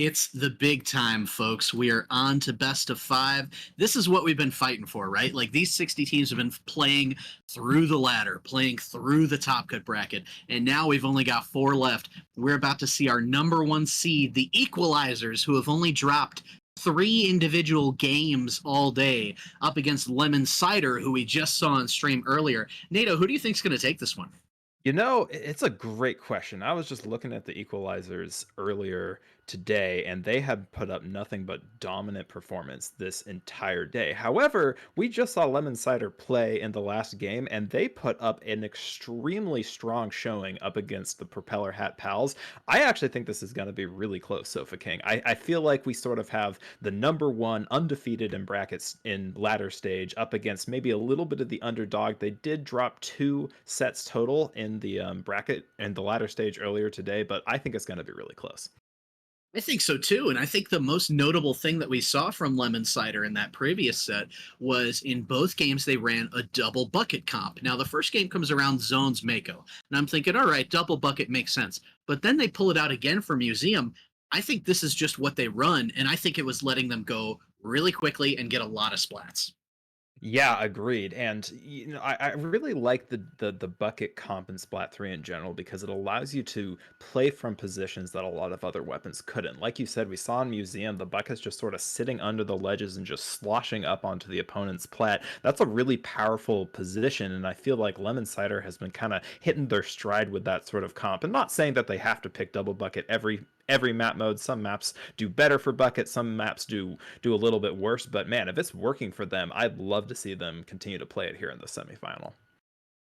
It's the big time, folks. We are on to best of five. This is what we've been fighting for, right? Like these 60 teams have been playing through the ladder, playing through the top cut bracket, and now we've only got four left. We're about to see our number one seed, the Equalisers, who have only dropped three individual games all day, up against Lemon Cider, who we just saw on stream earlier. Nato, who do you think's going to take this one? It's a great question. I was just looking at the equalizers earlier today, and they have put up nothing but dominant performance this entire day. However, we just saw Lemon Cider play in the last game, and they put up an extremely strong showing up against the Propeller Hat Pals. I actually think this is going to be really close, Sofa King. I feel like we sort of have the number one undefeated in brackets in ladder stage up against maybe a little bit of the underdog. They did drop 2 sets total in the bracket and the ladder stage earlier today, but I think it's going to be really close. I think so too. And I think the most notable thing that we saw from Lemon Cider in that previous set was in both games they ran a double bucket comp. Now, the first game comes around Zones Mako, and I'm thinking, all right, double bucket makes sense. But then they pull it out again for Museum. I think this is just what they run, and I think it was letting them go really quickly and get a lot of splats. Yeah, agreed. And I really like the bucket comp in Splat 3 in general because it allows you to play from positions that a lot of other weapons couldn't. Like you said, we saw in Museum, the bucket's just sort of sitting under the ledges and just sloshing up onto the opponent's plat. That's a really powerful position, and I feel like Lemon Cider has been kind of hitting their stride with that sort of comp. And not saying that they have to pick double bucket every map mode. Some maps do better for bucket, some maps do a little bit worse, but man, if it's working for them, I'd love to see them continue to play it here in the semifinal.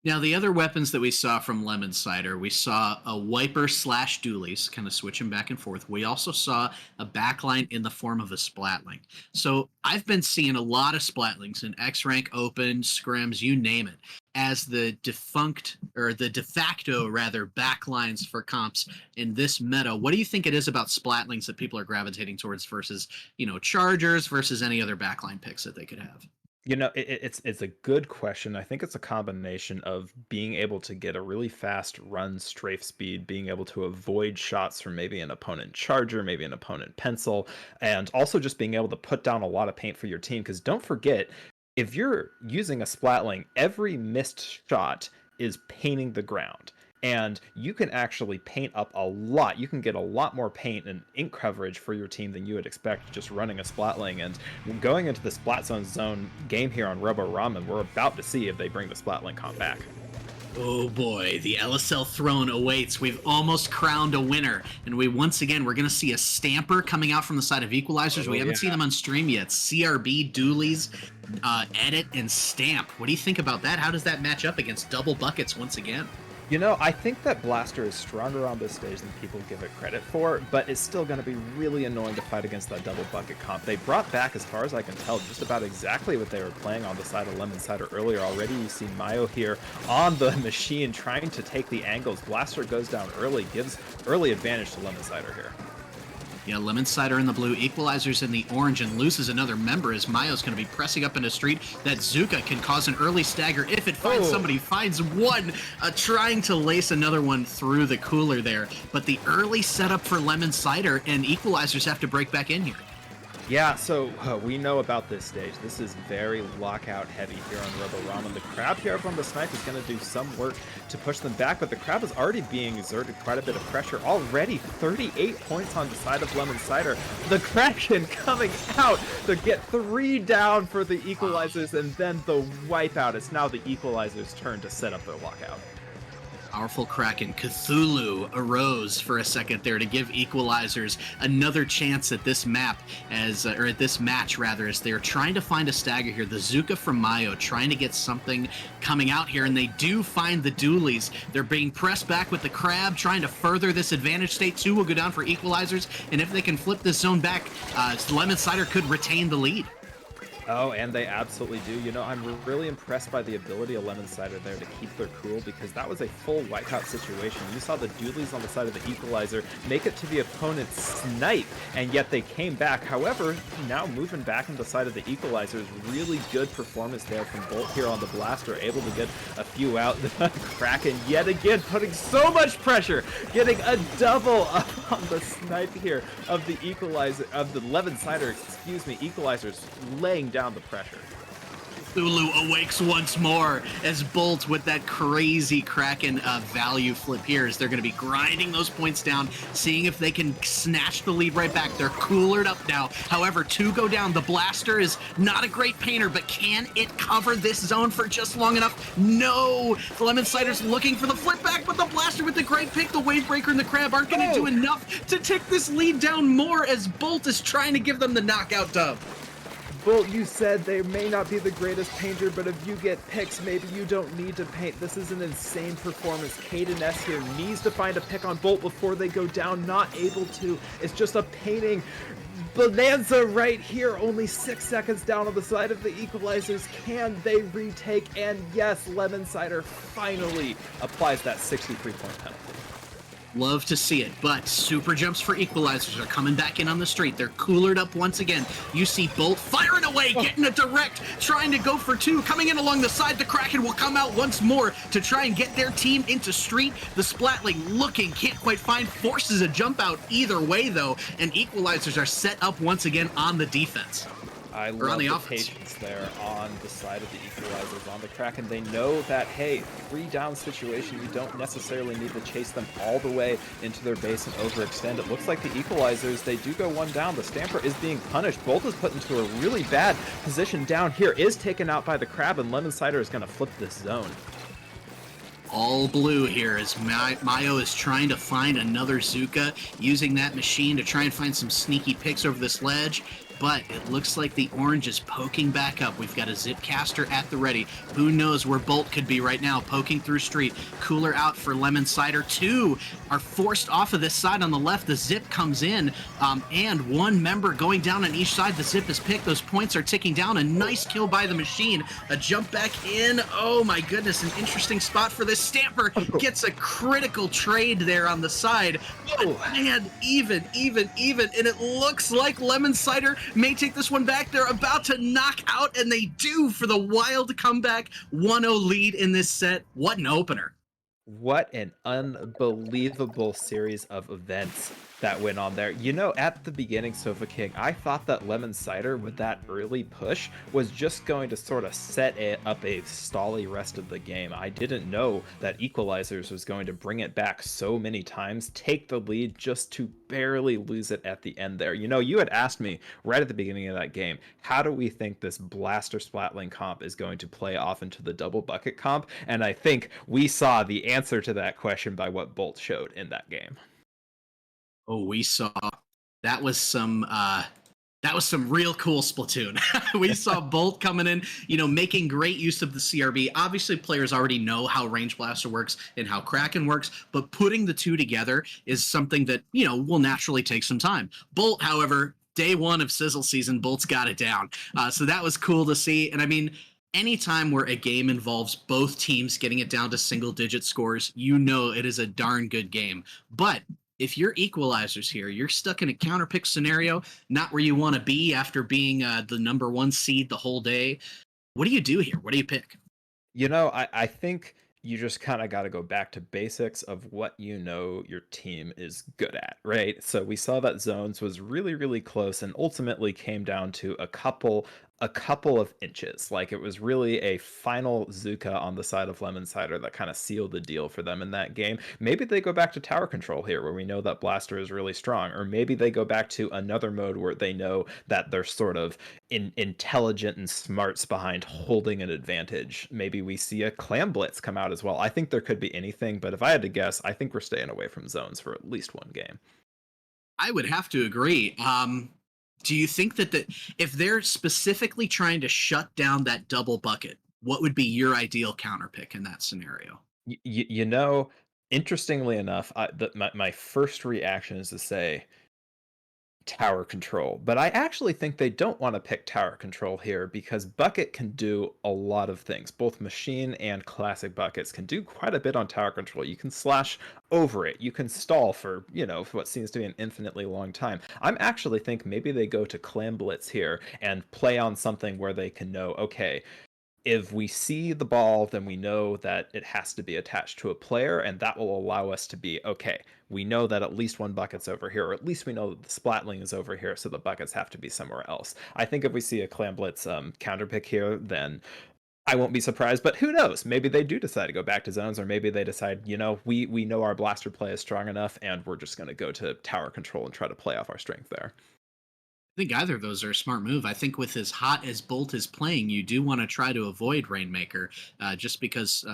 Now, the other weapons that we saw from Lemon Cider, we saw a wiper slash dualies, kind of switching back and forth. We also saw a backline in the form of a splatling. So I've been seeing a lot of splatlings in X Rank Open, scrims, you name it, as the defunct, or the de facto rather, backlines for comps in this meta. What do you think it is about splatlings that people are gravitating towards versus, chargers versus any other backline picks that they could have? It's a good question. I think it's a combination of being able to get a really fast run strafe speed, being able to avoid shots from maybe an opponent charger, maybe an opponent pencil, and also just being able to put down a lot of paint for your team. Because don't forget, if you're using a splatling, every missed shot is painting the ground. And you can actually paint up a lot. You can get a lot more paint and ink coverage for your team than you would expect just running a splatling. And going into the Splat Zone game here on Robo ROM-en, we're about to see if they bring the splatling comp back. Oh boy, the LSL throne awaits. We've almost crowned a winner, and we're going to see a stamper coming out from the side of Equalizers. We haven't seen them on stream yet. CRB, Doolies, Edit, and Stamp. What do you think about that? How does that match up against double buckets once again? I think that Blaster is stronger on this stage than people give it credit for, but it's still going to be really annoying to fight against that double bucket comp. They brought back, as far as I can tell, just about exactly what they were playing on the side of Lemon Cider earlier. Already you see Mayo here on the machine trying to take the angles. Blaster goes down early, gives early advantage to Lemon Cider here. Yeah, Lemon Cider in the blue, Equalizers in the orange, and loses another member as Mayo's going to be pressing up in a street. That Zuka can cause an early stagger if it finds somebody. Finds one, trying to lace another one through the cooler there. But the early setup for Lemon Cider, and Equalizers have to break back in here. Yeah, so we know about this stage. This is very lockout heavy here on Robo ROM-en. The Crab here up on the snipe is going to do some work to push them back, but the Crab is already being exerted quite a bit of pressure. Already 38 points on the side of Lemon Cider. The Kraken coming out to get 3 down for the Equalizers, and then the wipeout. It's now the Equalizers' turn to set up their lockout. Powerful Kraken, Cthulhu arose for a second there to give Equalizers another chance at this map, or at this match rather, as they're trying to find a stagger here. The Zuka from Mayo trying to get something coming out here, and they do find the Doolies. They're being pressed back with the Crab, trying to further this advantage state. 2 will go down for Equalizers, and if they can flip this zone back, Lemon Cider could retain the lead. Oh, and they absolutely do. I'm really impressed by the ability of Lemon Cider there to keep their cool because that was a full wipeout situation. You saw the Doodlies on the side of the Equalizer make it to the opponent's snipe, and yet they came back. However, now moving back on the side of the Equalizers, really good performance there from Bolt here on the Blaster, able to get a few out. Kraken yet again putting so much pressure, getting a double up on the snipe here of the Equalizer, of the Lemon Cider, excuse me, Equalizers laying down the pressure. Lulu awakes once more as Bolt with that crazy Kraken value flip here as they're going to be grinding those points down, seeing if they can snatch the lead right back. They're coolered up now. However, two go down. The Blaster is not a great painter, but can it cover this zone for just long enough? No! The Lemon Cider's looking for the flip back, but the Blaster with the great pick, the Wavebreaker and the Crab aren't going to do enough to tick this lead down more as Bolt is trying to give them the knockout dub. Bolt, you said they may not be the greatest painter, but if you get picks, maybe you don't need to paint. This is an insane performance. Caden S here needs to find a pick on Bolt before they go down. Not able to. It's just a painting bonanza right here. Only 6 seconds down on the side of the Equalizers. Can they retake? And yes, Lemon Cider finally applies that 63-point penalty. Love to see it, but super jumps for Equalizers are coming back in on the street. They're coolered up once again. You see Bolt firing away, getting a direct, trying to go for two. Coming in along the side, the Kraken will come out once more to try and get their team into street. The Splatling looking, can't quite find, forces a jump out either way though, and Equalizers are set up once again on the defense. I love the patience there on the side of the Equalizers. On the Kraken, they know that, hey, 3-down situation, you don't necessarily need to chase them all the way into their base and overextend. It looks like the Equalizers, they do go 1 down. The Stamper is being punished. Bolt is put into a really bad position down here, is taken out by the Crab, and Lemon Cider is going to flip this zone. All blue here as Mayo is trying to find another Zuka, using that machine to try and find some sneaky picks over this ledge. But it looks like the orange is poking back up. We've got a Zipcaster at the ready. Who knows where Bolt could be right now, poking through street. Cooler out for Lemon Cider. Two are forced off of this side on the left. The Zip comes in, and one member going down on each side. The Zip is picked. Those points are ticking down. A nice kill by the machine. A jump back in. Oh my goodness, an interesting spot for this. Stamper gets a critical trade there on the side. But man, even. And it looks like Lemon Cider may take this one back. They're about to knock out, and they do for the wild comeback 1-0 lead in this set. What an opener. What an unbelievable series of events that went on there. At the beginning, Sofa King, I thought that Lemon Cider with that early push was just going to sort of set up a stally rest of the game. I didn't know that Equalizers was going to bring it back so many times, take the lead just to barely lose it at the end there. You had asked me right at the beginning of that game, how do we think this Blaster Splatling comp is going to play off into the double bucket comp? And I think we saw the answer to that question by what Bolt showed in that game. Oh, we saw that was some real cool Splatoon. We saw Bolt coming in, making great use of the CRB. Obviously, players already know how Range Blaster works and how Kraken works, but putting the two together is something that, will naturally take some time. Bolt, however, day one of Sizzle season, Bolt's got it down. So that was cool to see. And I mean, anytime where a game involves both teams getting it down to single-digit scores, it is a darn good game. But if you're Equalizers here, you're stuck in a counterpick scenario, not where you want to be after being the number 1 seed the whole day. What do you do here? What do you pick? I think you just kind of got to go back to basics of what your team is good at, right? So we saw that zones was really, really close and ultimately came down to a couple of inches. Like it was really a final Zuka on the side of Lemon Cider that kind of sealed the deal for them in that game. Maybe they go back to tower control here where we know that Blaster is really strong, or maybe they go back to another mode where they know that they're sort of intelligent and smarts behind holding an advantage. Maybe we see a Clam Blitz come out as well. I think there could be anything, but if I had to guess, I think we're staying away from zones for at least one game. I would have to agree. Do you think that if they're specifically trying to shut down that double bucket, what would be your ideal counterpick in that scenario? Interestingly enough, my first reaction is to say tower control, but I actually think they don't want to pick tower control here because bucket can do a lot of things. Both machine and classic buckets can do quite a bit on tower control. You can slash over it. You can stall for, for what seems to be an infinitely long time. I'm actually think maybe they go to clam blitz here and play on something where they can know, okay, if we see the ball, then we know that it has to be attached to a player, and that will allow us to be okay. We know that at least one bucket's over here, or at least we know that the splatling is over here, so the buckets have to be somewhere else. I think if we see a Clam Blitz counter pick here, then I won't be surprised. But who knows? Maybe they do decide to go back to zones, or maybe they decide, we know our blaster play is strong enough, and we're just going to go to tower control and try to play off our strength there. I think either of those are a smart move. I think with as hot as Bolt is playing, you do want to try to avoid Rainmaker, just because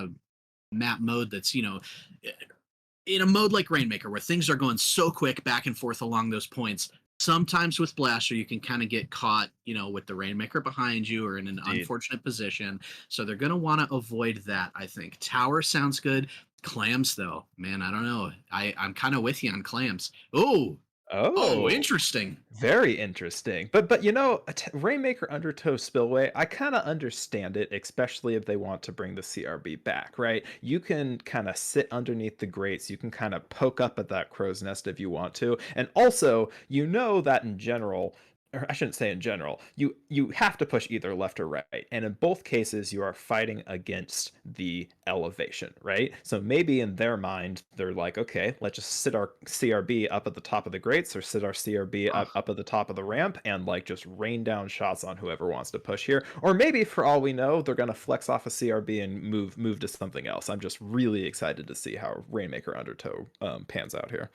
map mode that's in a mode like Rainmaker where things are going so quick back and forth along those points. Sometimes with Blaster, you can kind of get caught, with the Rainmaker behind you or in an Indeed. unfortunate position. So they're going to want to avoid that, I think. Tower sounds good. Clams, though, man, I don't know. I'm kind of with you on clams. Oh, Oh, interesting. very interesting. But Rainmaker Undertow Spillway, I kind of understand it, especially if they want to bring the CRB back, right? You can kind of sit underneath the grates, you can kind of poke up at that crow's nest if you want to. And also, you know that in general, or I shouldn't say in general, you have to push either left or right. And in both cases, you are fighting against the elevation, right? So maybe in their mind, they're like, okay, let's just sit our CRB up at the top of the grates or sit our CRB up at the top of the ramp and like just rain down shots on whoever wants to push here. Or maybe for all we know, they're gonna flex off a CRB and move to something else. I'm just really excited to see how Rainmaker Undertow pans out here.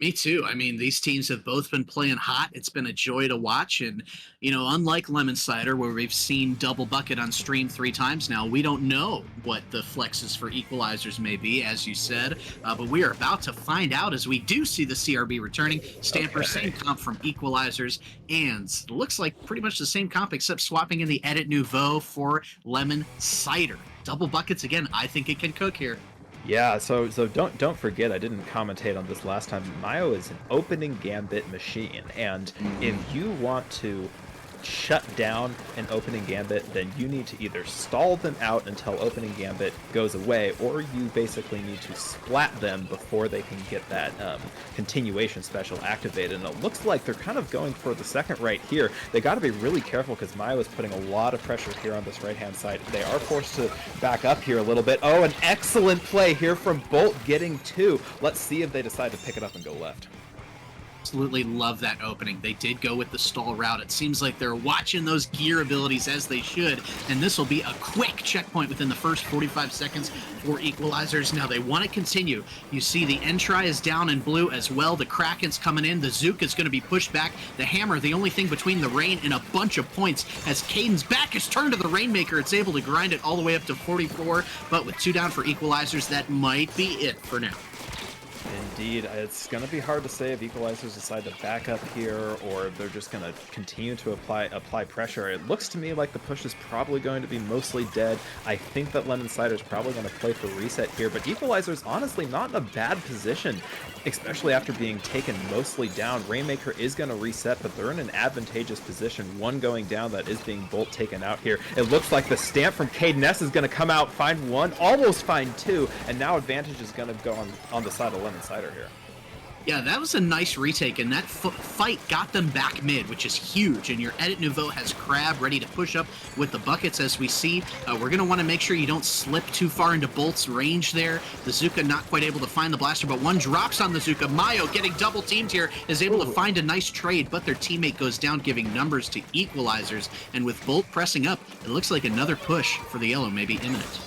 Me too. I mean, these teams have both been playing hot. It's been a joy to watch. And, unlike Lemon Cider, where we've seen double bucket on stream 3 times now, we don't know what the flexes for Equalisers may be, as you said. But we are about to find out as we do see the CRB returning. Stamper, Okay. same comp from Equalisers. And looks like pretty much the same comp, except swapping in the Edit Nouveau for Lemon Cider. Double buckets again. I think it can cook here. Yeah, so don't forget, I didn't commentate on this last time. Mayo is an opening gambit machine, and if you want to shut down an opening gambit, then you need to either stall them out until opening gambit goes away, or you basically need to splat them before they can get that continuation special activated. And it looks like they're kind of going for the second right here. They got to be really careful because Mayo is putting a lot of pressure here on this right-hand side. They are forced to back up here a little bit. Oh, an excellent play here from Bolt getting 2. Let's see if they decide to pick it up and go left. Absolutely love that opening. They did go with the stall route. It seems like they're watching those gear abilities as they should, and this will be a quick checkpoint within the first 45 seconds for Equalisers. Now they want to continue. You see the Entry is down in blue as well. The Kraken's coming in. The Zook is going to be pushed back. The Hammer, the only thing between the Rain and a bunch of points, as Caden's back is turned to the Rainmaker. It's able to grind it all the way up to 44, but with 2 down for Equalisers, that might be it for now. Indeed, it's going to be hard to say if Equalizers decide to back up here or if they're just going to continue to apply pressure. It looks to me like the push is probably going to be mostly dead. I think that Lemon Cider is probably going to play for reset here, but Equalizers honestly not in a bad position, especially after being taken mostly down. Rainmaker is going to reset, but they're in an advantageous position. 1 going down, that is being Bolt taken out here. It looks like the stamp from Caden S is going to come out, find 1, almost find 2, and now advantage is going to go on the side of Lemon Cider here. Yeah, that was a nice retake, and that fight got them back mid, which is huge. And your Edit Nouveau has Crab ready to push up with the buckets, as we see. We're going to want to make sure you don't slip too far into Bolt's range there. The Zuka not quite able to find the blaster, but 1 drops on the Zuka. Mayo getting double teamed here is able to find a nice trade, but their teammate goes down, giving numbers to Equalisers. And with Bolt pressing up, it looks like another push for the Yellow may be imminent.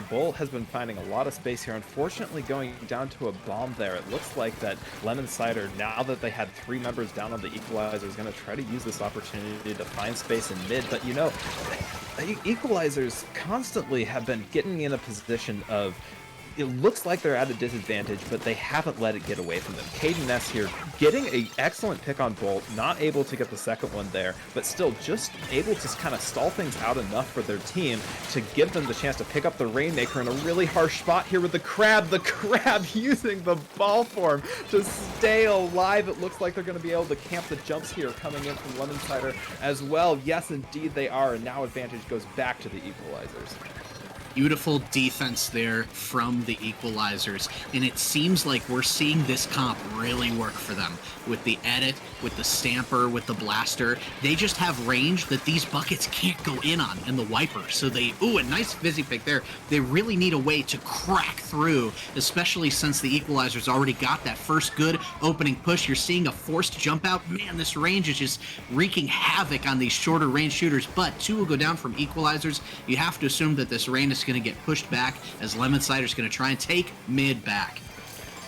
Bolt has been finding a lot of space here. Unfortunately, going down to a bomb there. It looks like that Lemon Cider, now that they had 3 members down on the Equalizer, is going to try to use this opportunity to find space in mid. But, Equalizers constantly have been getting in a position of it looks like they're at a disadvantage, but they haven't let it get away from them. Caden Ness here getting a excellent pick on Bolt, not able to get the second one there, but still just able to kind of stall things out enough for their team to give them the chance to pick up the Rainmaker in a really harsh spot here with the Crab using the ball form to stay alive. It looks like they're going to be able to camp the jumps here coming in from Lemon Cider as well. Yes, indeed they are, and now advantage goes back to the Equalizers. Beautiful defense there from the Equalizers, and it seems like we're seeing this comp really work for them with the edit, with the stamper, with the blaster. They just have range that these buckets can't go in on, and the wiper. So a nice fizzy pick there. They really need a way to crack through, especially since the Equalizers already got that first good opening push. You're seeing a forced jump out. Man, this range is just wreaking havoc on these shorter range shooters, but two will go down from Equalizers. You have to assume that this rain is going to get pushed back as Lemon Cider's going to try and take mid back.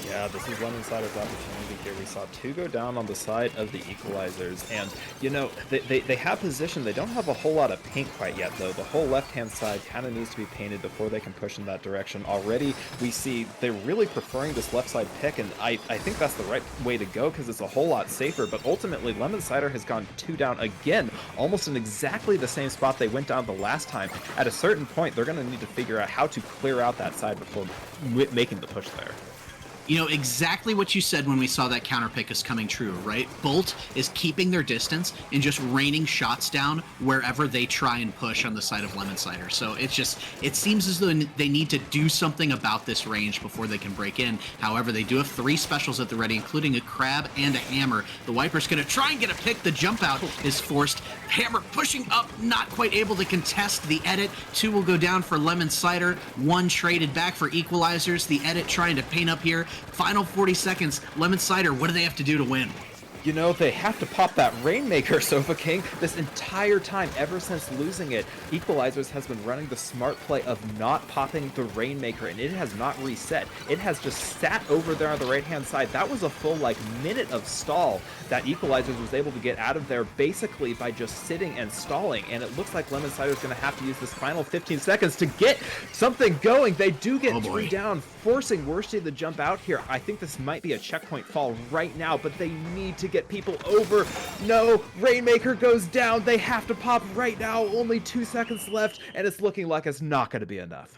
Yeah, this is Lemon Cider's opportunity here. We saw two go down on the side of the Equalizers, and, you know, they have position. They don't have a whole lot of paint quite yet, though. The whole left-hand side kind of needs to be painted before they can push in that direction. Already, we see they're really preferring this left side pick, and I think that's the right way to go because it's a whole lot safer, but ultimately, Lemon Cider has gone two down again, almost in exactly the same spot they went down the last time. At a certain point, they're going to need to figure out how to clear out that side before making the push there. You know, exactly what you said when we saw that counter pick is coming true, right? Bolt is keeping their distance and just raining shots down wherever they try and push on the side of Lemon Cider. So it seems as though they need to do something about this range before they can break in. However, they do have three specials at the ready, including a Crab and a Hammer. The Wiper's going to try and get a pick. The jump out is forced. Hammer pushing up, not quite able to contest the edit. Two will go down for Lemon Cider. One traded back for Equalizers. The edit trying to paint up here. Final 40 seconds. Lemon Cider, what do they have to do to win? You know, they have to pop that Rainmaker, Sofa King. This entire time, ever since losing it, Equalizers has been running the smart play of not popping the Rainmaker, and it has not reset. It has just sat over there on the right-hand side. That was a full, minute of stall that Equalizers was able to get out of there basically by just sitting and stalling, and it looks like Lemon Cider is going to have to use this final 15 seconds to get something going. They do get three down, forcing Worsty to jump out here. I think this might be a checkpoint fall right now, but they need to get people over. No, Rainmaker goes down. They have to pop right now. Only 2 seconds left, and it's looking like it's not going to be enough.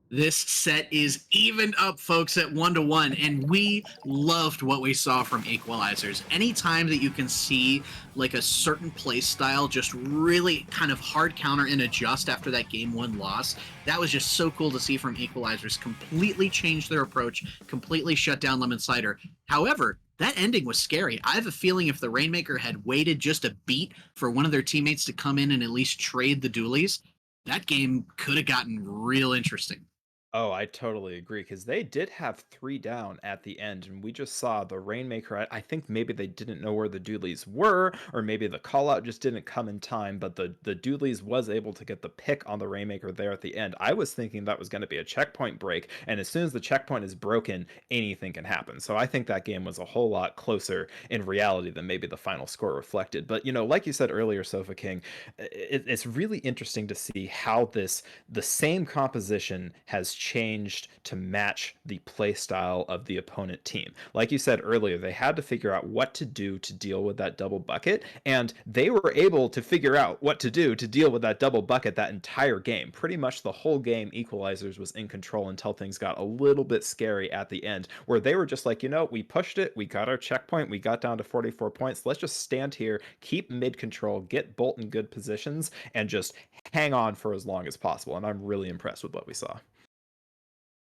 This set is evened up, folks, at 1-1, and we loved what we saw from Equalizers. Anytime that you can see like a certain play style just really kind of hard counter and adjust after that game one loss, that was just so cool to see from Equalizers. Completely changed their approach, completely shut down Lemon Cider. However, that ending was scary. I have a feeling if the Rainmaker had waited just a beat for one of their teammates to come in and at least trade the dualies, that game could have gotten real interesting. Oh, I totally agree because they did have three down at the end, and we just saw the Rainmaker. I think maybe they didn't know where the Doodleys were, or maybe the call out just didn't come in time, but the Doodleys was able to get the pick on the Rainmaker there at the end. I was thinking that was going to be a checkpoint break, and as soon as the checkpoint is broken, anything can happen. So I think that game was a whole lot closer in reality than maybe the final score reflected. But, you know, like you said earlier, Sofa King, it's really interesting to see how the same composition has changed to match the play style of the opponent team. Like you said earlier, they had to figure out what to do to deal with that double bucket, and they were able to figure out what to do to deal with that double bucket that entire game. Pretty much the whole game, Equalizers was in control until things got a little bit scary at the end, where they were just like, you know, we pushed it, we got our checkpoint, we got down to 44 points, let's just stand here, keep mid control, get Bolt in good positions, and just hang on for as long as possible. And I'm really impressed with what we saw.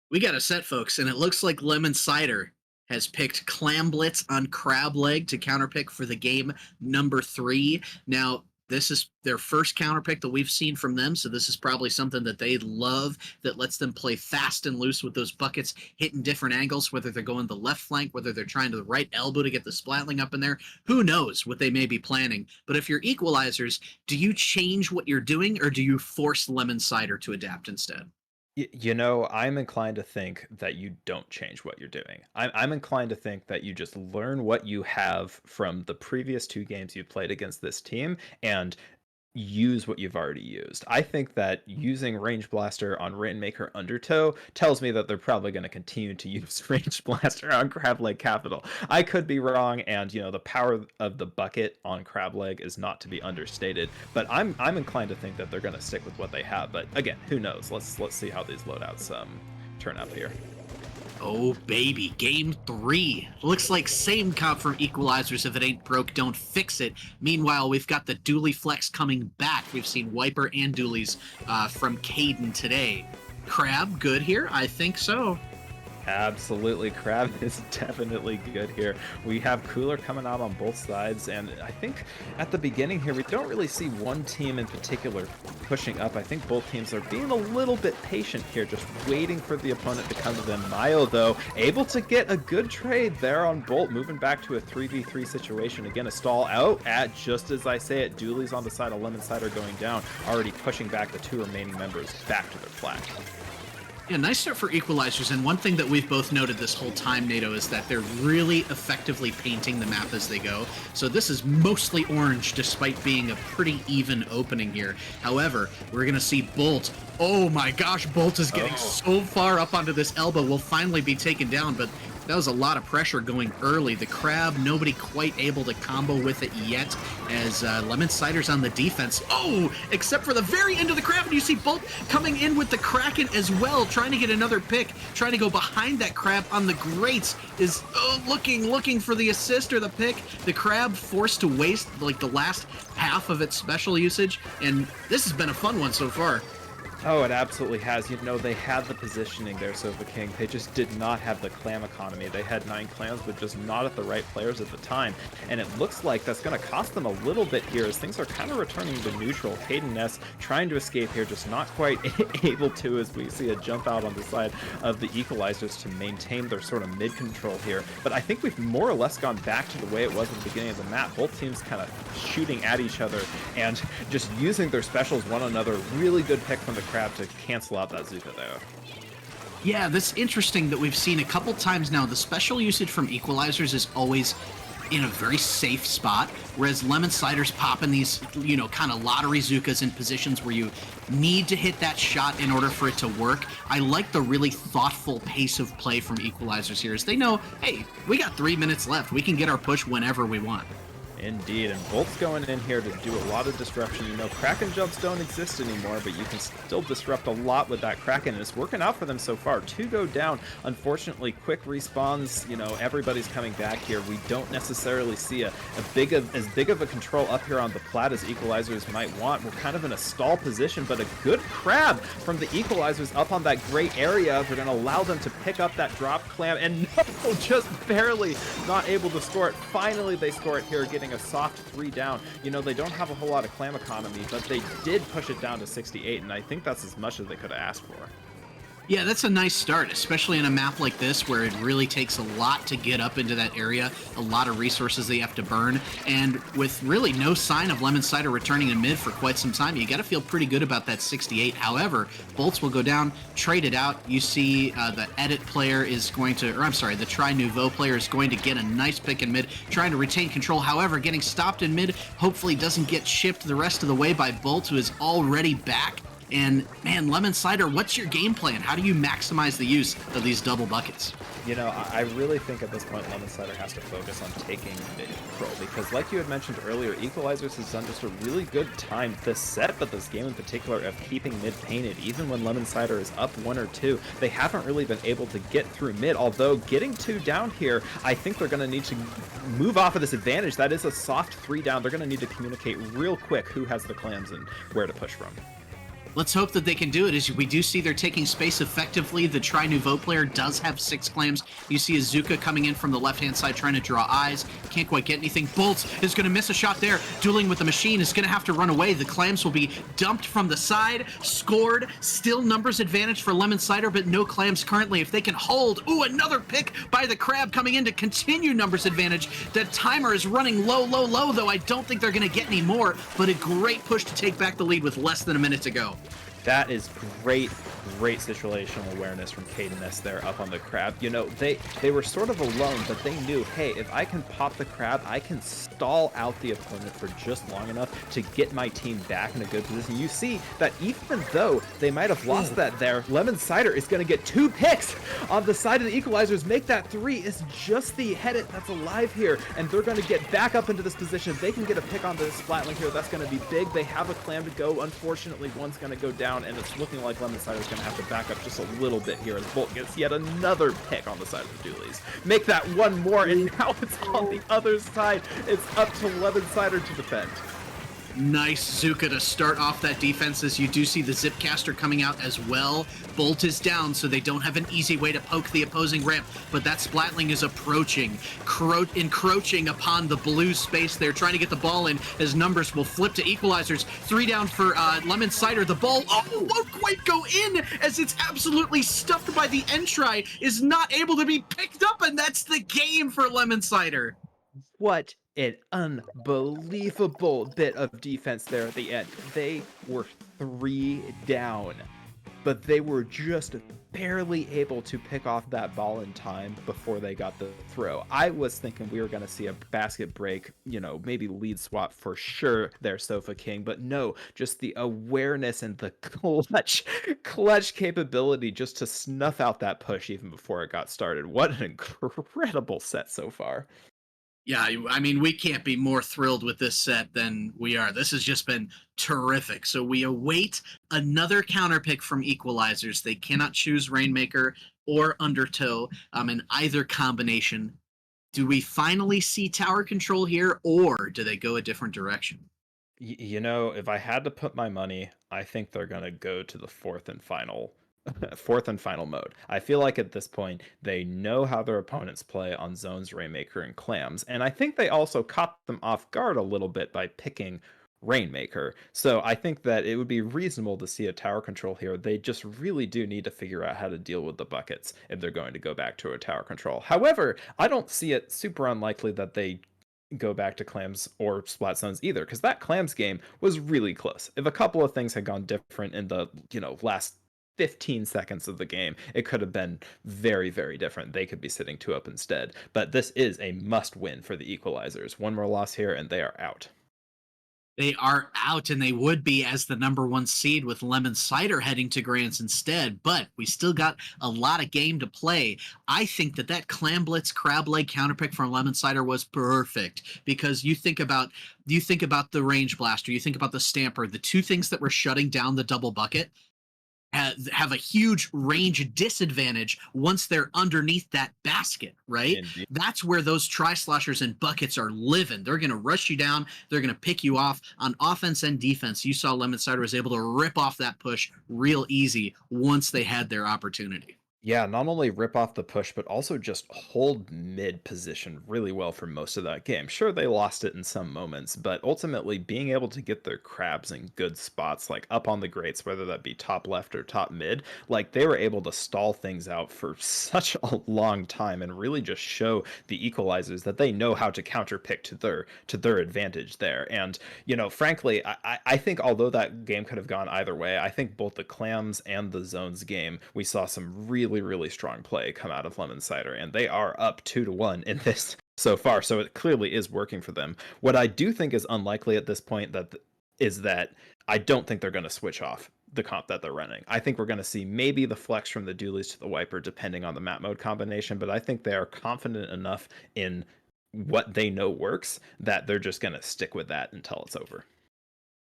We got a set, folks, and it looks like Lemon Cider has picked Clam Blitz on Crab Leg to counterpick for the game number 3. Now, this is their first counterpick that we've seen from them, so this is probably something that they love, that lets them play fast and loose with those buckets, hitting different angles, whether they're going the left flank, whether they're trying to the right elbow to get the splatling up in there. Who knows what they may be planning. But if you're Equalizers, do you change what you're doing, or do you force Lemon Cider to adapt instead? You know, I'm inclined to think that you don't change what you're doing. I'm inclined to think that you just learn what you have from the previous two games you played against this team and use what you've already used. I think that using Range Blaster on Rainmaker Undertow tells me that they're probably going to continue to use Range Blaster on Crab Leg Capital. I could be wrong, and the power of the bucket on Crab Leg is not to be understated. But I'm inclined to think that they're going to stick with what they have. But again, who knows? Let's see how these loadouts turn up here. Oh, baby. Game 3. Looks like same comp from Equalisers. If it ain't broke, don't fix it. Meanwhile, we've got the Dooley Flex coming back. We've seen Wiper and Doolies from Caden today. Crab, good here? I think so. Absolutely, Crab is definitely good here. We have Cooler coming out on both sides, and I think at the beginning here, we don't really see one team in particular pushing up. I think both teams are being a little bit patient here, just waiting for the opponent to come to them. Mayo, though, able to get a good trade there on Bolt, moving back to a 3v3 situation. Again, a stall out at, just as I say it, Dooley's on the side of Lemon Cider going down, already pushing back the 2 remaining members back to their flag. Yeah, nice start for Equalisers, and one thing that we've both noted this whole time, NATO, is that they're really effectively painting the map as they go. So this is mostly orange, despite being a pretty even opening here. However, we're going to see Bolt. Oh my gosh, Bolt is getting so far up onto this elbow. Will finally be taken down, but that was a lot of pressure going early. The Crab, nobody quite able to combo with it yet, as Lemon Cider's on the defense. Oh, except for the very end of the Crab, and you see Bolt coming in with the Kraken as well, trying to get another pick, trying to go behind that Crab on the grates, is looking for the assist or the pick. The Crab forced to waste like the last half of its special usage, and this has been a fun one so far. Oh, it absolutely has. They had the positioning there, Sofa King. They just did not have the clam economy. They had 9 clams, but just not at the right players at the time. And it looks like that's going to cost them a little bit here, as things are kind of returning to neutral. Caden Ness trying to escape here, just not quite able to, as we see a jump out on the side of the Equalizers to maintain their sort of mid-control here. But I think we've more or less gone back to the way it was at the beginning of the map. Both teams kind of shooting at each other and just using their specials one another. Really good pick from the Crab to cancel out that Zuka there. Yeah, that's interesting that we've seen a couple times now. The special usage from Equalizers is always in a very safe spot, whereas Lemon Cider's popping these, kind of lottery Zukas in positions where you need to hit that shot in order for it to work. I like the really thoughtful pace of play from Equalizers here, as they know, hey, we got 3 minutes left. We can get our push whenever we want. Indeed, and Bolt's going in here to do a lot of disruption. Kraken jumps don't exist anymore, but you can still disrupt a lot with that Kraken, and it's working out for them so far. 2 go down. Unfortunately, quick respawns, everybody's coming back here. We don't necessarily see as big of a control up here on the plat as Equalizers might want. We're kind of in a stall position, but a good Crab from the Equalizers up on that gray area. We're going to allow them to pick up that drop clam, and no, just barely not able to score it. Finally, they score it here, getting a soft 3 down. They don't have a whole lot of clam economy, but they did push it down to 68, and I think that's as much as they could have asked for. Yeah, that's a nice start, especially in a map like this where it really takes a lot to get up into that area, a lot of resources they have to burn, and with really no sign of Lemon Cider returning in mid for quite some time, you got to feel pretty good about that 68. However, Bolts will go down, trade it out. You see the edit player is going to, the Tri Nouveau player is going to get a nice pick in mid, trying to retain control. However, getting stopped in mid, hopefully doesn't get shipped the rest of the way by Bolts, who is already back. And man, Lemon Cider, what's your game plan? How do you maximize the use of these double buckets? I really think at this point Lemon Cider has to focus on taking mid-control, because like you had mentioned earlier, Equalizers has done just a really good time this set, but this game in particular, of keeping mid painted. Even when Lemon Cider is up 1 or 2, they haven't really been able to get through mid, although getting 2 down here, I think they're going to need to move off of this advantage. That is a soft 3 down. They're going to need to communicate real quick who has the clams and where to push from. Let's hope that they can do it, as we do see they're taking space effectively. The Tri Nouveau player does have 6 clams. You see Azuka coming in from the left-hand side trying to draw eyes. Can't quite get anything. Bolts is going to miss a shot there. Dueling with the machine is going to have to run away. The clams will be dumped from the side. Scored. Still numbers advantage for Lemon Cider, but no clams currently. If they can hold. Ooh, another pick by the Crab coming in to continue numbers advantage. The timer is running low, though. I don't think they're going to get any more, but a great push to take back the lead with less than a minute to go. That is great great situational awareness from Cadence there up on the crab. You know, they were sort of alone, but they knew, hey, if I can pop the crab, I can stall out the opponent for just long enough to get my team back in a good position. You see that even though they might have lost that there, Lemon Cider is going to get 2 picks on the side of the Equalizers, make that 3. It's just the Headit that's alive here, and they're going to get back up into this position. If they can get a pick on this Splatling here, that's going to be big. They have a clam to go. Unfortunately, one's going to go down, and it's looking like Lemon Cider is going to have to back up just a little bit here as Bolt gets yet another pick on the side of the Doolies. Make that one more, and now it's on the other side. It's up to Lemon Cider to defend. Nice Zuka to start off that defense, as you do see the Zipcaster coming out as well. Bolt is down, so they don't have an easy way to poke the opposing ramp, but that Splatling is approaching, encroaching upon the blue space there, trying to get the ball in, as numbers will flip to Equalizers. 3 down for Lemon Cider. The ball, won't quite go in, as it's absolutely stuffed by the Entry, is not able to be picked up, and that's the game for Lemon Cider. What an unbelievable bit of defense there at the end. They were 3 down, but they were just barely able to pick off that ball in time before they got the throw. I was thinking we were going to see a basket break, you know, maybe lead swap for sure there, Sofa King, but no, just the awareness and the clutch capability just to snuff out that push even before it got started. What an incredible set so far. Yeah, I mean, we can't be more thrilled with this set than we are. This has just been terrific. So we await another counter pick from Equalizers. They cannot choose Rainmaker or Undertow in either combination. Do we finally see tower control here, or do they go a different direction? You know, if I had to put my money, I think they're going to go to the fourth and final mode. I feel like at this point, they know how their opponents play on Zones, Rainmaker, and Clams, and I think they also caught them off guard a little bit by picking Rainmaker. So I think that it would be reasonable to see a tower control here. They just really do need to figure out how to deal with the buckets if they're going to go back to a tower control. However, I don't see it super unlikely that they go back to Clams or Splat Zones either, because that Clams game was really close. If a couple of things had gone different in the, last 15 seconds of the game, it could have been very, very different. They could be sitting 2 up instead. But this is a must win for the Equalizers. One more loss here and they are out. They are out, and they would be as the #1 seed with Lemon Cider heading to Grants instead, but we still got a lot of game to play. I think that Clam Blitz crab leg counterpick from Lemon Cider was perfect, because you think about the range blaster, you think about the stamper, the 2 things that were shutting down the double bucket have a huge range disadvantage once they're underneath that basket, right? Indeed. That's where those tri-sloshers and buckets are living. They're going to rush you down. They're going to pick you off on offense and defense. You saw Lemon Cider was able to rip off that push real easy once they had their opportunity. Yeah, not only rip off the push, but also just hold mid position really well for most of that game. Sure, they lost it in some moments, but ultimately being able to get their crabs in good spots, like up on the grates, whether that be top left or top mid, like they were able to stall things out for such a long time and really just show the Equalizers that they know how to counter pick to their advantage there. And, frankly, I think although that game could have gone either way, I think both the Clams and the Zones game, we saw some really strong play come out of Lemon Cider, and they are up 2-1 in this so far, so it clearly is working for them. What I do think is unlikely at this point is that I don't think they're going to switch off the comp that they're running. I think we're going to see maybe the flex from the Doolies to the Wiper depending on the map mode combination, but I think they are confident enough in what they know works that they're just going to stick with that until it's over.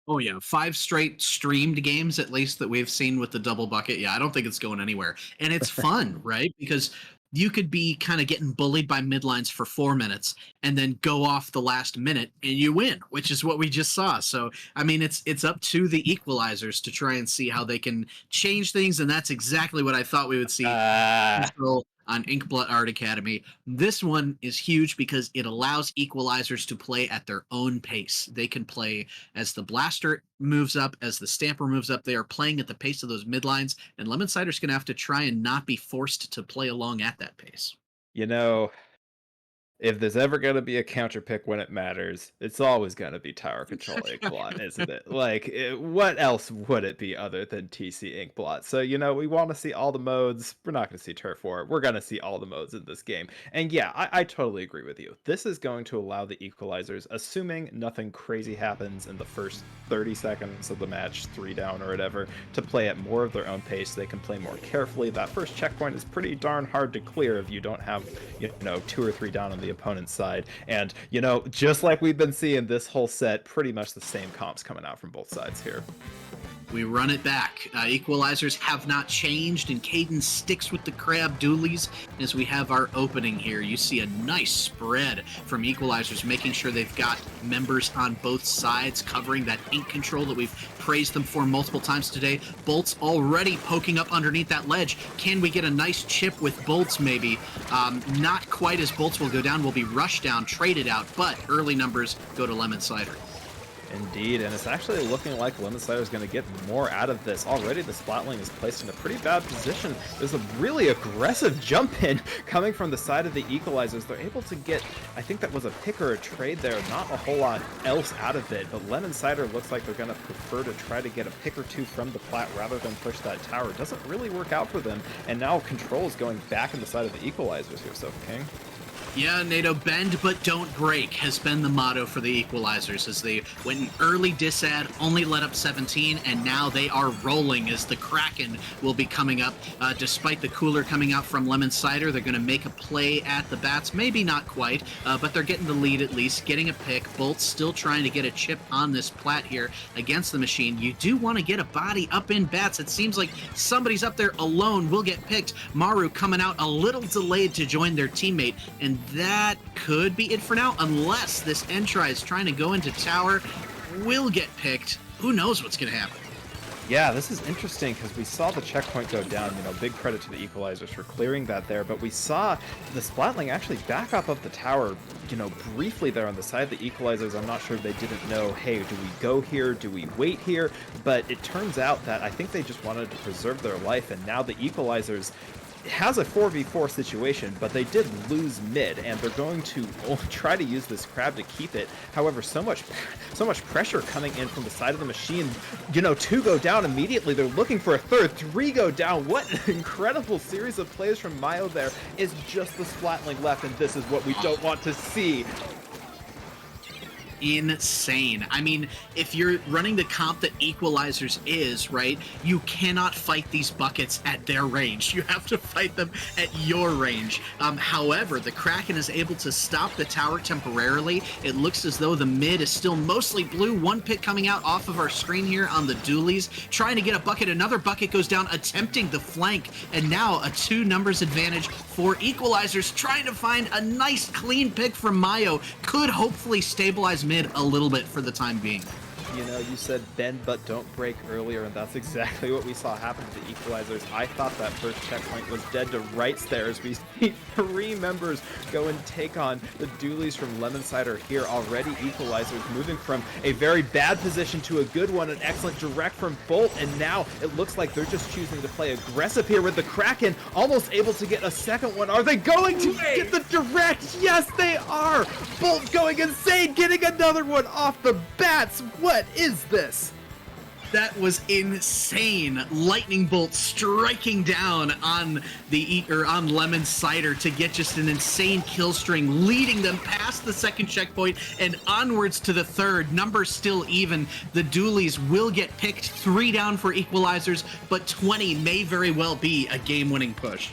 Oh yeah, 5 straight streamed games at least that we've seen with the double bucket. Yeah, I don't think it's going anywhere. And it's fun, right? Because you could be kind of getting bullied by midlines for 4 minutes and then go off the last minute and you win, which is what we just saw. So, I mean, it's up to the Equalizers to try and see how they can change things, and that's exactly what I thought we would see on Inkblot Art Academy. This one is huge because it allows Equalizers to play at their own pace. They can play as the blaster moves up, as the stamper moves up. They are playing at the pace of those midlines, and Lemon Cider's going to have to try and not be forced to play along at that pace. If there's ever gonna be a counter pick when it matters, it's always gonna be Tower Control Inkblot, isn't it? Like, what else would it be other than TC Inkblot? So, we want to see all the modes. We're not going to see Turf War. We're going to see all the modes in this game. And yeah, I totally agree with you. This is going to allow the Equalizers, assuming nothing crazy happens in the first 30 seconds of the match, 3 down or whatever, to play at more of their own pace. They can play more carefully. That first checkpoint is pretty darn hard to clear if you don't have, 2 or 3 down on the opponent's side. And, just like we've been seeing this whole set, pretty much the same comps coming out from both sides here. We run it back. Equalizers have not changed, and Caden sticks with the crab dualies as we have our opening here. You see a nice spread from Equalizers, making sure they've got members on both sides, covering that ink control that we've praised them for multiple times today. Bolts already poking up underneath that ledge. Can we get a nice chip with Bolts, maybe? Not quite, as Bolts will go down, will be rushed down, traded out, but early numbers go to Lemon Cider. Indeed, and it's actually looking like Lemon Cider is going to get more out of this. Already the Splatling is placed in a pretty bad position. There's a really aggressive jump in coming from the side of the Equalizers. They're able to get, I think that was a pick or a trade there, not a whole lot else out of it, but Lemon Cider looks like they're going to prefer to try to get a pick or two from the plat rather than push that tower. It doesn't really work out for them, and now control is going back in the side of the Equalizers here, Sofa King. Yeah, NATO, bend but don't break has been the motto for the Equalizers, as they went an early disad, only let up 17, and now they are rolling as the Kraken will be coming up. Despite the cooler coming out from Lemon Cider, they're going to make a play at the bats. Maybe not quite, but they're getting the lead at least, getting a pick. Bolt's still trying to get a chip on this plat here against the machine. You do want to get a body up in bats. It seems like somebody's up there alone will get picked. Maru coming out a little delayed to join their teammate, and that could be it for now, unless this Entry is trying to go into tower, will get picked. Who knows what's going to happen? Yeah, this is interesting because we saw the checkpoint go down. Big credit to the Equalizers for clearing that there, but we saw the Splatling actually back up the tower, briefly there on the side of the Equalizers. I'm not sure if they didn't know, hey, do we go here? Do we wait here? But it turns out that I think they just wanted to preserve their life, and now the Equalizers has a 4v4 situation, but they did lose mid, and they're going to try to use this crab to keep it. However, so much pressure coming in from the side of the machine. 2 go down immediately. They're looking for a third. 3 go down. What an incredible series of plays from Mayo there. Is just the Splatling left, and this is what we don't want to see. Insane. I mean, if you're running the comp that Equalizers is, right, you cannot fight these buckets at their range. You have to fight them at your range. However, the Kraken is able to stop the tower temporarily. It looks as though the mid is still mostly blue. One pick coming out off of our screen here on the dualies, trying to get a bucket. Another bucket goes down, attempting the flank, and now a 2 numbers advantage for Equalizers, trying to find a nice clean pick from Mayo. Could hopefully stabilize mid a little bit for the time being. You said bend but don't break earlier, and that's exactly what we saw happen to the Equalizers. I thought that first checkpoint was dead to rights there as we see 3 members go and take on the dualies from Lemon Cider here. Already Equalizers moving from a very bad position to a good one, an excellent direct from Bolt, and now it looks like they're just choosing to play aggressive here with the Kraken, almost able to get a second one. Are they going to get the direct? Yes, they are! Bolt going insane, getting another one off the bats. What is this? That was insane. Lightning bolt striking down on on Lemon Cider to get just an insane kill string, leading them past the second checkpoint and onwards to the third. Numbers still even. The dualies will get picked. 3 down for Equalizers, but 20 may very well be a game-winning push.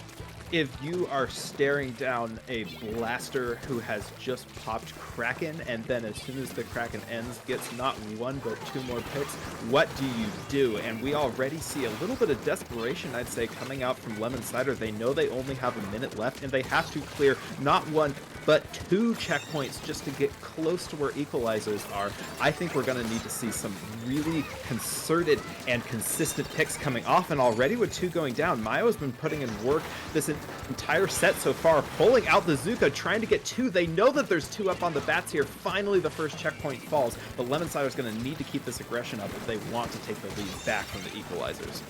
If you are staring down a blaster who has just popped Kraken, and then as soon as the Kraken ends, gets not 1 but 2 more picks, what do you do? And we already see a little bit of desperation, I'd say, coming out from Lemon Cider. They know they only have a minute left, and they have to clear not 1 but 2 checkpoints just to get close to where Equalizers are. I think we're going to need to see some really concerted and consistent picks coming off, and already with 2 going down, Mayo has been putting in work this entire set so far, pulling out the Zuka, trying to get 2. They know that there's 2 up on the bats here. Finally, the first checkpoint falls, but Lemon Cider is going to need to keep this aggression up if they want to take the lead back from the Equalizers.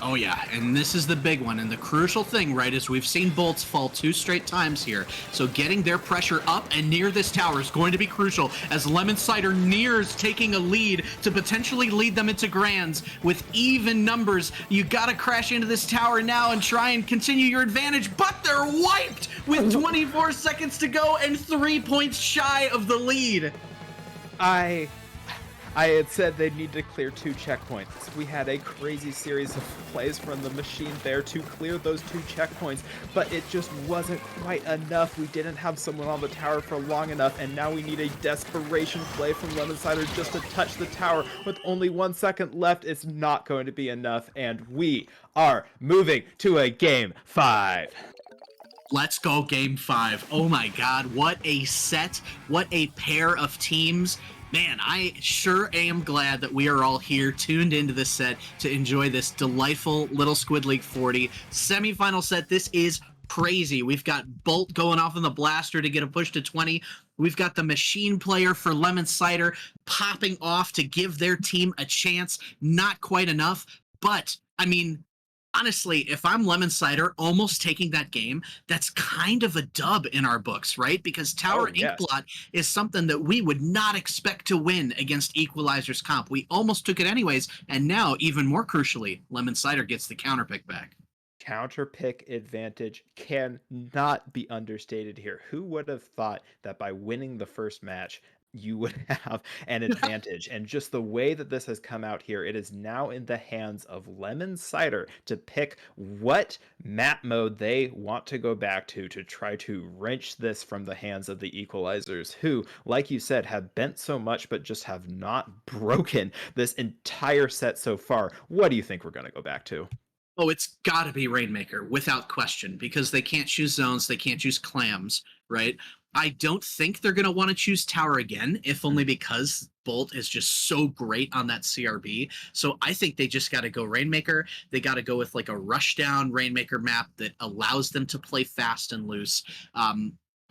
Oh yeah, and this is the big one, and the crucial thing, right, is we've seen bolts fall 2 straight times here. So getting their pressure up and near this tower is going to be crucial as Lemon Cider nears taking a lead to potentially lead them into grands with even numbers. You gotta crash into this tower now and try and continue your advantage, but they're wiped with 24 seconds to go and 3 points shy of the lead. I had said they'd need to clear 2 checkpoints. We had a crazy series of plays from the machine there to clear those 2 checkpoints, but it just wasn't quite enough. We didn't have someone on the tower for long enough, and now we need a desperation play from Lemon Cider just to touch the tower. With only 1 second left, it's not going to be enough, and we are moving to a game 5. Let's go game 5. Oh my god, what a set, what a pair of teams. Man, I sure am glad that we are all here tuned into this set to enjoy this delightful Little Squid League 40 semifinal set. This is crazy. We've got Bolt going off in the blaster to get a push to 20. We've got the machine player for Lemon Cider popping off to give their team a chance. Not quite enough, but I mean, honestly, if I'm Lemon Cider almost taking that game, that's kind of a dub in our books, right? Because Tower yes. Inkblot is something that we would not expect to win against Equalisers comp. We almost took it anyways, and now, even more crucially, Lemon Cider gets the counter pick back. Counter pick advantage cannot be understated here. Who would have thought that by winning the first match, you would have an advantage? And just the way that this has come out here, it is now in the hands of Lemon Cider to pick what map mode they want to go back to try to wrench this from the hands of the Equalisers, who, like you said, have bent so much but just have not broken this entire set so far. What do you think we're going to go back to? Oh, it's got to be Rainmaker without question because they can't choose zones, they can't choose clams, right? I don't think they're going to want to choose Tower again, if only because Bolt is just so great on that CRB. So I think they just got to go Rainmaker. They got to go with like a rushdown Rainmaker map that allows them to play fast and loose.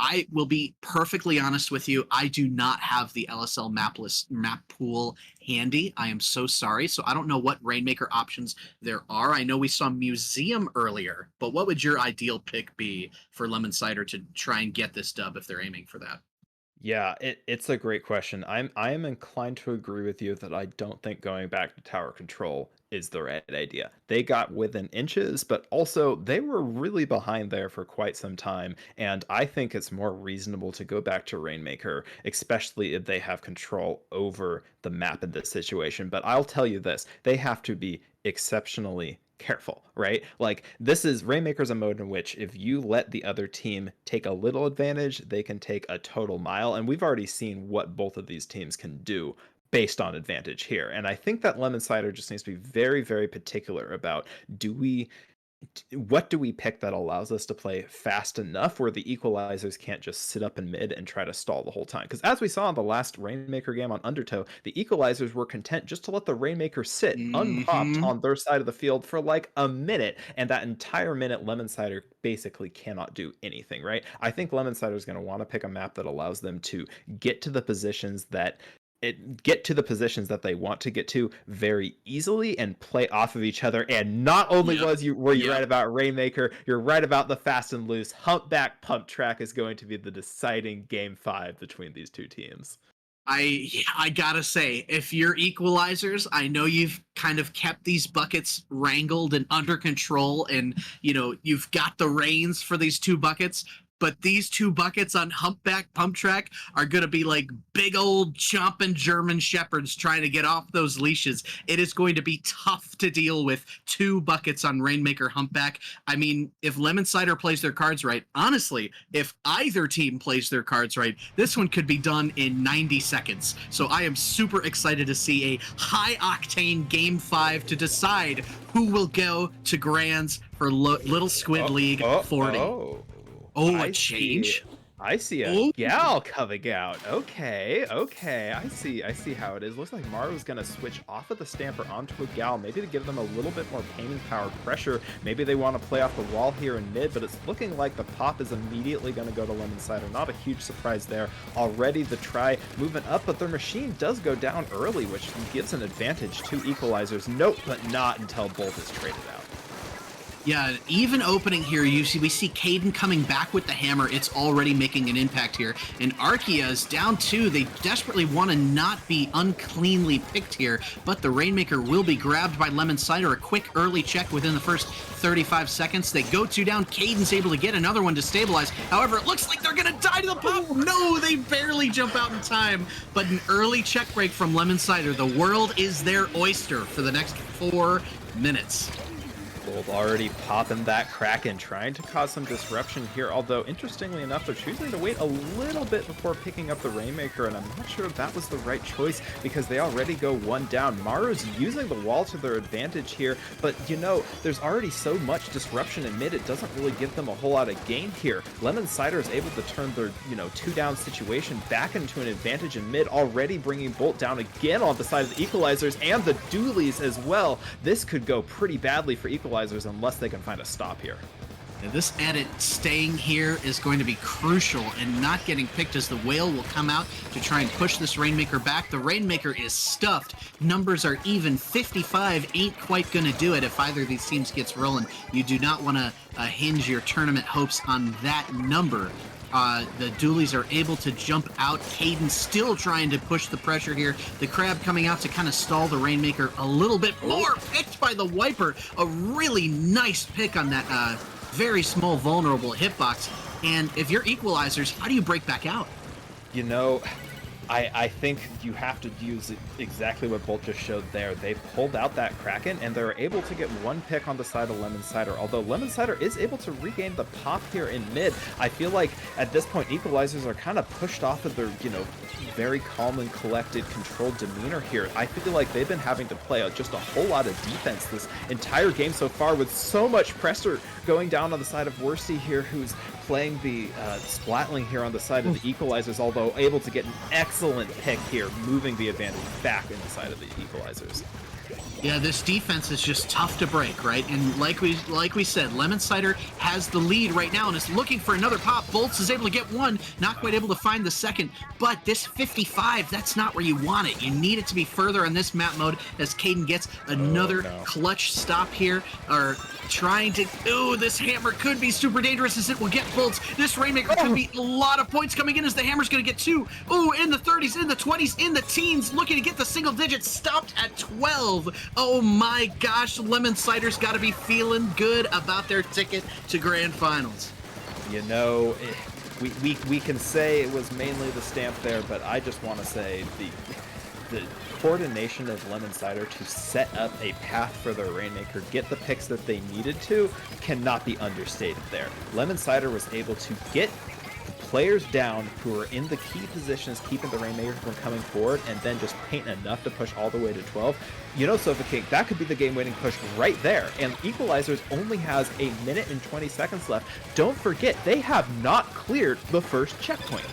I will be perfectly honest with you. I do not have the LSL map pool handy. I am so sorry. So I don't know what Rainmaker options there are. I know we saw Museum earlier, but what would your ideal pick be for Lemon Cider to try and get this dub if they're aiming for that? Yeah, it's a great question. I am inclined to agree with you that I don't think going back to tower control is the right idea. They got within inches, but also they were really behind there for quite some time, and I think it's more reasonable to go back to Rainmaker, especially if they have control over the map in this situation. But I'll tell you this, they have to be exceptionally careful, right? Like, this is Rainmaker's a mode in which if you let the other team take a little advantage, they can take a total mile. And we've already seen what both of these teams can do based on advantage here. And I think that Lemon Cider just needs to be very, very particular about, what do we pick that allows us to play fast enough where the Equalisers can't just sit up in mid and try to stall the whole time? Because as we saw in the last Rainmaker game on Undertow, the Equalisers were content just to let the Rainmaker sit unpopped on their side of the field for like a minute, and that entire minute Lemon Cider basically cannot do anything, right? I think Lemon Cider is going to want to pick a map that allows them to get to the positions that they want to get to very easily and play off of each other. And not only were you right about Rainmaker, you're right about the fast and loose. Humpback pump track is going to be the deciding game 5 between these two teams. I gotta say, if you're Equalisers, I know you've kind of kept these buckets wrangled and under control, and you've got the reins for these 2 buckets. But these 2 buckets on Humpback Pump Track are going to be like big old chomping German shepherds trying to get off those leashes. It is going to be tough to deal with 2 buckets on Rainmaker Humpback. I mean, if Lemon Cider plays their cards right, honestly, if either team plays their cards right, this one could be done in 90 seconds. So I am super excited to see a high-octane Game 5 to decide who will go to Grands for Little Squid League 40. A change? I see a gal coming out. Okay. I see how it is. Looks like Maru's gonna switch off of the Stamper onto a gal, maybe to give them a little bit more painting power pressure. Maybe they want to play off the wall here in mid, but it's looking like the pop is immediately gonna go to Lemon Cider. Not a huge surprise there. Already the try moving up, but their machine does go down early, which gives an advantage to Equalisers. Nope, but not until Bolt is traded out. Yeah, even opening here, we see Caden coming back with the hammer. It's already making an impact here. And Archea's down 2. They desperately want to not be uncleanly picked here, but the Rainmaker will be grabbed by Lemon Cider. A quick early check within the first 35 seconds. They go 2 down. Caden's able to get another one to stabilize. However, it looks like they're going to die to the pop. No, they barely jump out in time. But an early check break from Lemon Cider. The world is their oyster for the next 4 minutes. Bold already popping that Kraken, trying to cause some disruption here, although interestingly enough, they're choosing to wait a little bit before picking up the Rainmaker, and I'm not sure if that was the right choice because they already go 1 down. Maru's using the wall to their advantage here, but you know, there's already so much disruption in mid, it doesn't really give them a whole lot of gain here. Lemon Cider is able to turn their, 2 down situation back into an advantage in mid, already bringing Bolt down again on the side of the Equalizers and the Dualies as well. This could go pretty badly for Equalizers unless they can find a stop here. Now this edit staying here is going to be crucial and not getting picked, as the Whale will come out to try and push this Rainmaker back. The Rainmaker is stuffed. Numbers are even. 55 ain't quite going to do it if either of these teams gets rolling. You do not want to hinge your tournament hopes on that number. The Dualies are able to jump out. Caden still trying to push the pressure here. The Crab coming out to kind of stall the Rainmaker a little bit more. Picked by the Wiper. A really nice pick on that very small, vulnerable hitbox. And if you're Equalizers, how do you break back out? I think you have to use exactly what Bolt just showed there. They pulled out that Kraken, and they're able to get 1 pick on the side of Lemon Cider, although Lemon Cider is able to regain the pop here in mid. I feel like at this point, Equalizers are kind of pushed off of their, very calm and collected, controlled demeanor here. I feel like they've been having to play just a whole lot of defense this entire game so far, with so much pressure going down on the side of Worsty here, who's playing the Splatling here on the side of the Equalizers, although able to get an excellent pick here, moving the advantage back in the side of the Equalizers. Yeah, this defense is just tough to break, right? And like we said, Lemon Cider has the lead right now and is looking for another pop. Bolts is able to get 1, not quite able to find the second. But this 55, that's not where you want it. You need it to be further on this map mode, as Caden gets another clutch stop here, or trying to... Ooh, this hammer could be super dangerous as it will get Bolts. This Rainmaker could be a lot of points coming in, as the hammer's going to get 2. Ooh, in the 30s, in the 20s, in the teens, looking to get the single digits, stopped at 12. Oh my gosh, Lemon Cider's got to be feeling good about their ticket to Grand Finals. We can say it was mainly the stamp there, but I just want to say the coordination of Lemon Cider to set up a path for the Rainmaker, get the picks that they needed to, cannot be understated there. Lemon Cider was able to get the players down who are in the key positions, keeping the Rainmaker from coming forward, and then just paint enough to push all the way to 12. Suffocate, that could be the game-winning push right there. And Equalizers only has 1 minute and 20 seconds left. Don't forget, they have not cleared the first checkpoint.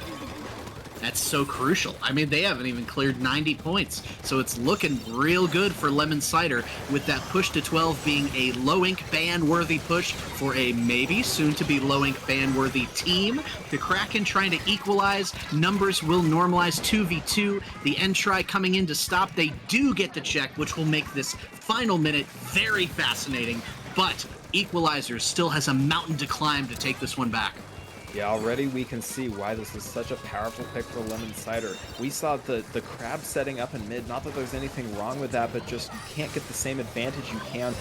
That's so crucial. I mean, they haven't even cleared 90 points, so it's looking real good for Lemon Cider, with that push to 12 being a low-ink ban-worthy push for a maybe soon-to-be low-ink ban-worthy team. The Kraken trying to equalize. Numbers will normalize 2v2. The end try coming in to stop. They do get the check, which will make this final minute very fascinating, but Equalizers still has a mountain to climb to take this one back. Yeah, already we can see why this is such a powerful pick for Lemon Cider. We saw the Crab setting up in mid, not that there's anything wrong with that, but just you can't get the same advantage you can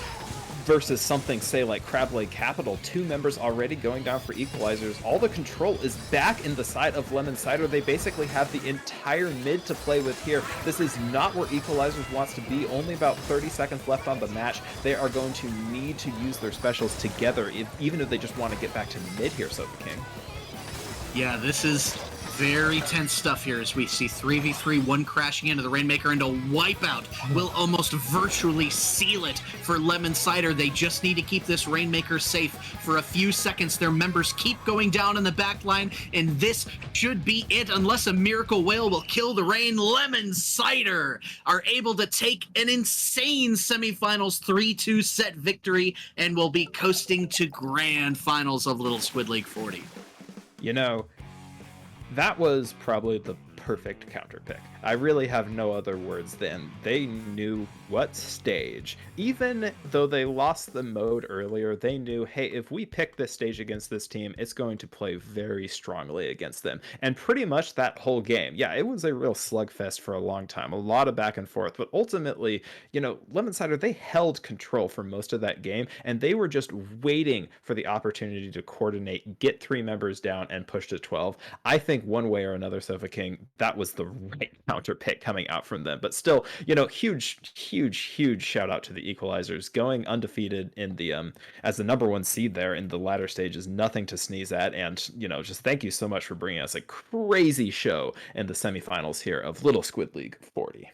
versus something, say, like Curable Capital. 2 members already going down for Equalizers. All the control is back in the side of Lemon Cider. They basically have the entire mid to play with here. This is not where Equalizers wants to be. Only about 30 seconds left on the match. They are going to need to use their specials together, even if they just want to get back to mid here, Sofa King. Yeah, this is very tense stuff here, as we see 3v3, 1 crashing into the Rainmaker, and a wipeout will almost virtually seal it for Lemon Cider. They just need to keep this Rainmaker safe for a few seconds. Their members keep going down in the back line, and this should be it, unless a Miracle Whale will kill the rain. Lemon Cider are able to take an insane semifinals 3-2 set victory and will be coasting to Grand Finals of Little Squid League 40. That was probably the perfect counter pick. I really have no other words than they knew what stage. Even though they lost the mode earlier, they knew, hey, if we pick this stage against this team, it's going to play very strongly against them. And pretty much that whole game, yeah, it was a real slugfest for a long time, a lot of back and forth, but ultimately, Lemon Cider, they held control for most of that game, and they were just waiting for the opportunity to coordinate, get 3 members down, and push to 12. I think one way or another, Sofa King, that was the right counter pick coming out from them. But still, huge shout out to the Equalizers going undefeated in the as the #1 seed there in the latter stage is nothing to sneeze at. And just thank you so much for bringing us a crazy show in the semifinals here of Little Squid League 40.